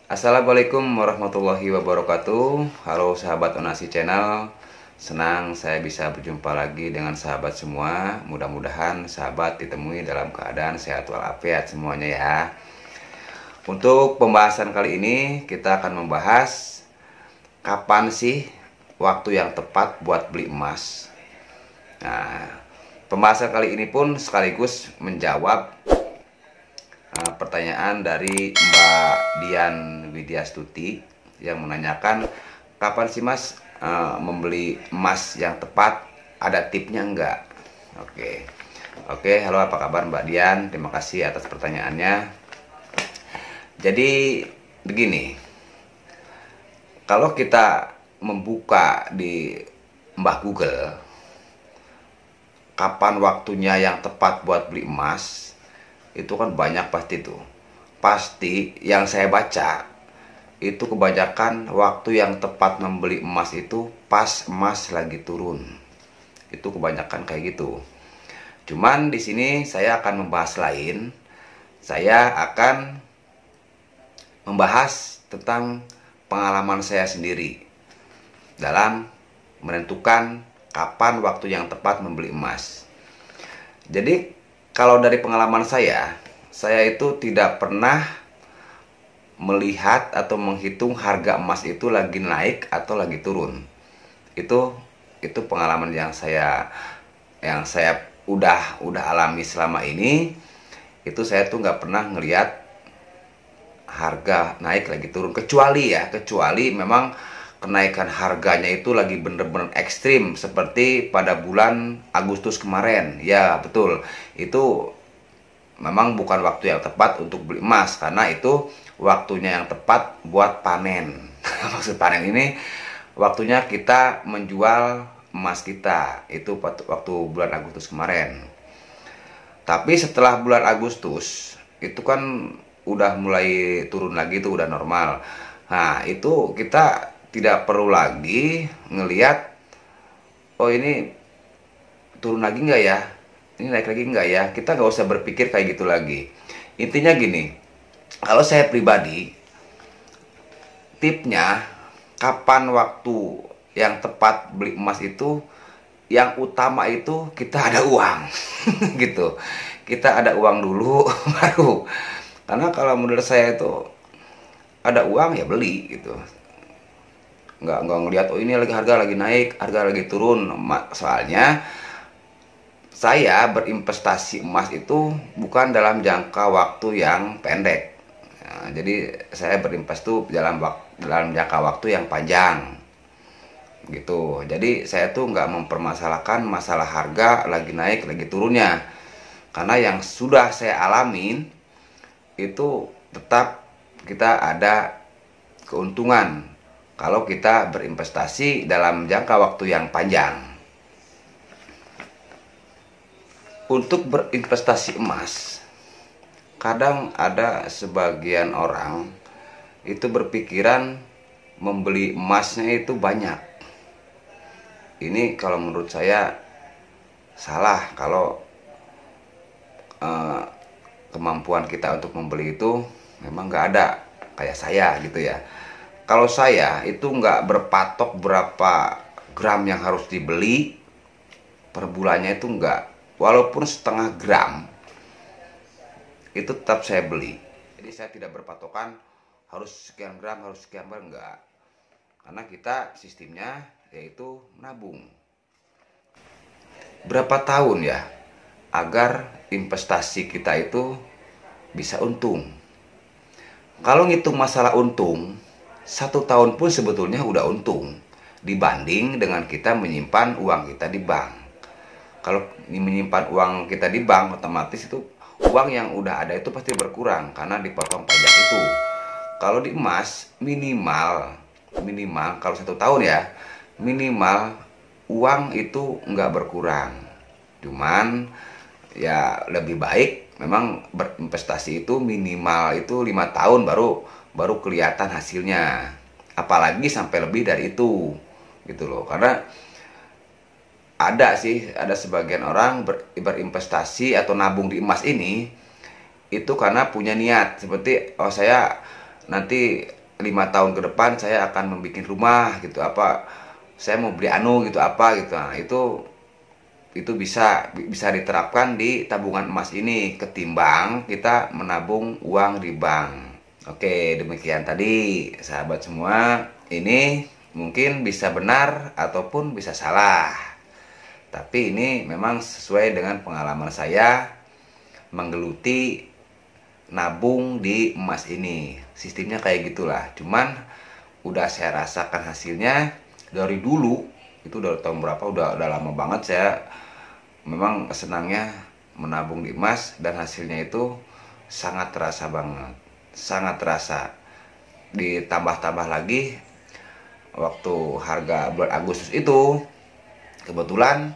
Assalamualaikum warahmatullahi wabarakatuh. Halo sahabat Onasi Channel. Senang saya bisa berjumpa lagi dengan sahabat semua. Mudah-mudahan sahabat ditemui dalam keadaan sehat walafiat semuanya ya. Untuk pembahasan kali ini kita akan membahas kapan sih waktu yang tepat buat beli emas. Nah, pembahasan kali ini pun sekaligus menjawab pertanyaan dari Mbak Dian Widyastuti yang menanyakan kapan sih Mas membeli emas yang tepat, ada tipnya enggak? Oke, halo, apa kabar Mbak Dian? Terima kasih atas pertanyaannya. Jadi begini, kalau kita membuka di Mbah Google kapan waktunya yang tepat buat beli emas, itu kan banyak pasti yang saya baca itu kebanyakan waktu yang tepat membeli emas itu pas emas lagi turun. Itu kebanyakan kayak gitu. Cuman di sini saya akan membahas lain. Saya akan membahas tentang pengalaman saya sendiri dalam menentukan kapan waktu yang tepat membeli emas. Jadi kalau dari pengalaman saya itu tidak pernah melihat atau menghitung harga emas itu lagi naik atau lagi turun. Itu pengalaman yang saya udah alami selama ini. Itu saya tuh nggak pernah ngelihat harga naik lagi turun, kecuali memang kenaikan harganya itu lagi bener-bener ekstrim seperti pada bulan Agustus kemarin. Ya betul, itu memang bukan waktu yang tepat untuk beli emas, karena itu waktunya yang tepat buat panen. Maksud panen ini waktunya kita menjual emas kita, itu waktu bulan Agustus kemarin. Tapi setelah bulan Agustus itu kan udah mulai turun lagi, itu udah normal. Nah itu kita tidak perlu lagi ngelihat, oh ini turun lagi nggak ya, ini naik lagi nggak ya. Kita nggak usah berpikir kayak gitu lagi. Intinya gini, kalau saya pribadi, tipnya kapan waktu yang tepat beli emas itu, yang utama itu kita ada uang. Gitu, kita ada uang dulu baru. Karena kalau menurut saya itu ada uang ya beli gitu, nggak ngelihat oh ini lagi harga lagi naik, harga lagi turun. Soalnya saya berinvestasi emas itu bukan dalam jangka waktu yang pendek. Nah, jadi saya berinvestasi dalam jangka waktu yang panjang gitu. Jadi saya tuh nggak mempermasalahkan masalah harga lagi naik lagi turunnya, karena yang sudah saya alamin itu tetap kita ada keuntungan kalau kita berinvestasi dalam jangka waktu yang panjang. Untuk berinvestasi emas, kadang ada sebagian orang itu berpikiran membeli emasnya itu banyak. Ini kalau menurut saya salah. Kalau kemampuan kita untuk membeli itu memang nggak ada kayak saya gitu ya. Kalau saya itu nggak berpatok berapa gram yang harus dibeli per bulannya, itu nggak. Walaupun setengah gram itu tetap saya beli. Jadi saya tidak berpatokan harus sekian gram, enggak. Karena kita sistemnya yaitu menabung. Berapa tahun ya agar investasi kita itu bisa untung? Kalau ngitung masalah untung, 1 tahun pun sebetulnya udah untung dibanding dengan kita menyimpan uang kita di bank. Kalau menyimpan uang kita di bank, otomatis itu uang yang udah ada itu pasti berkurang karena dipotong pajak itu. Kalau di emas minimal kalau 1 tahun ya, minimal uang itu nggak berkurang. Cuman ya lebih baik memang berinvestasi itu minimal itu 5 tahun baru kelihatan hasilnya, apalagi sampai lebih dari itu gitu loh. Karena ada sebagian orang berinvestasi atau nabung di emas ini itu karena punya niat seperti, oh saya nanti 5 tahun ke depan saya akan membuat rumah gitu, apa saya mau beli anu gitu apa gitu. Nah, itu bisa diterapkan di tabungan emas ini ketimbang kita menabung uang di bank. Oke, demikian tadi sahabat semua. Ini mungkin bisa benar ataupun bisa salah. Tapi ini memang sesuai dengan pengalaman saya menggeluti nabung di emas ini. Sistemnya kayak gitulah. Cuman udah saya rasakan hasilnya dari dulu. Itu udah tahun berapa, udah lama banget saya memang senangnya menabung di emas, dan hasilnya itu sangat terasa banget, sangat terasa. Ditambah-tambah lagi waktu harga bulan Agustus itu, kebetulan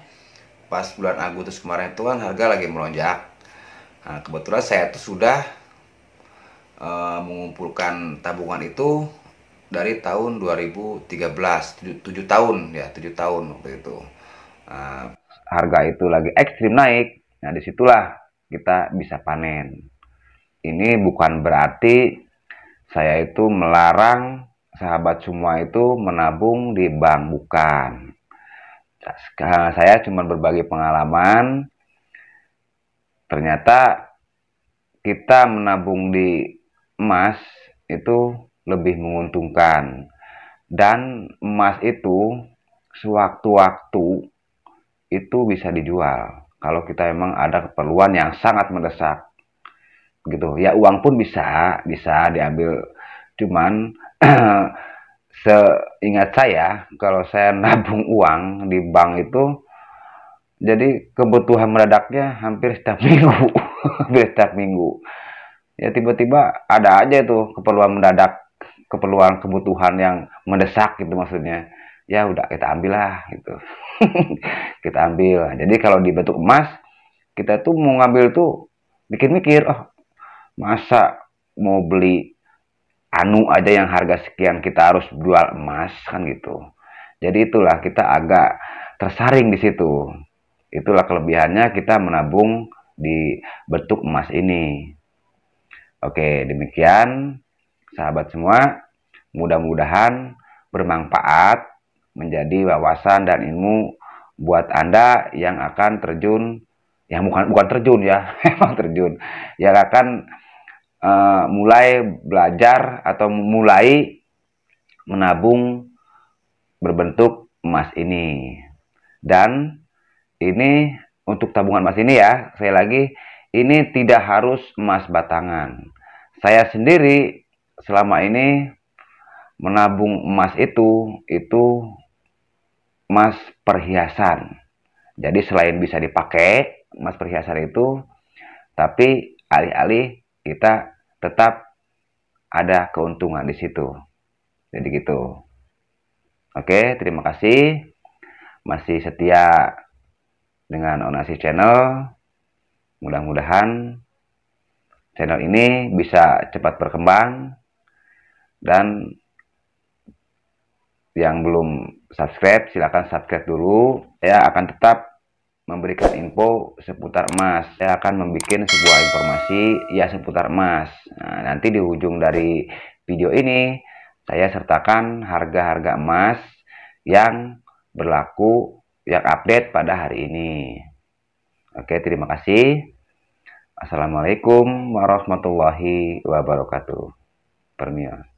pas bulan Agustus kemarin itu kan harga lagi melonjak. Nah, kebetulan saya tuh sudah mengumpulkan tabungan itu dari tahun 2013, 7 tahun ya, 7 tahun waktu itu. Nah, harga itu lagi ekstrim naik. Nah, disitulah kita bisa panen. Ini bukan berarti saya itu melarang sahabat semua itu menabung di bank, bukan. Saya cuma berbagi pengalaman. Ternyata kita menabung di emas itu lebih menguntungkan. Dan emas itu sewaktu-waktu itu bisa dijual. Kalau kita memang ada keperluan yang sangat mendesak, gitu. Ya uang pun bisa diambil. Cuman seingat saya, kalau saya nabung uang di bank itu, jadi kebutuhan mendadaknya hampir setiap minggu, hampir setiap minggu. Ya tiba-tiba ada aja tuh keperluan mendadak, keperluan kebutuhan yang mendesak gitu maksudnya. Ya udah kita ambil lah gitu. Kita ambil. Jadi kalau di bentuk emas, kita tuh mau ngambil tuh mikir-mikir, oh masa mau beli anu aja yang harga sekian kita harus jual emas kan gitu. Jadi itulah kita agak tersaring di situ. Itulah kelebihannya kita menabung di bentuk emas ini. Oke, demikian sahabat semua. Mudah-mudahan bermanfaat, menjadi wawasan dan ilmu buat Anda yang akan terjun, yang bukan terjun ya, memang terjun, yang akan mulai belajar atau mulai menabung berbentuk emas ini. Dan ini untuk tabungan emas ini ya, saya lagi, ini tidak harus emas batangan. Saya sendiri selama ini menabung emas itu emas perhiasan. Jadi selain bisa dipakai emas perhiasan itu, tapi alih-alih kita tetap ada keuntungan di situ. Jadi gitu. Oke, terima kasih masih setia dengan Onassis Channel. Mudah-mudahan channel ini bisa cepat berkembang, dan yang belum subscribe silahkan subscribe dulu. Saya akan tetap memberikan info seputar emas. Saya akan membuat sebuah informasi ya seputar emas. Nah, nanti di ujung dari video ini saya sertakan harga-harga emas yang berlaku, yang update pada hari ini. Oke, terima kasih. Assalamualaikum warahmatullahi wabarakatuh. Permia.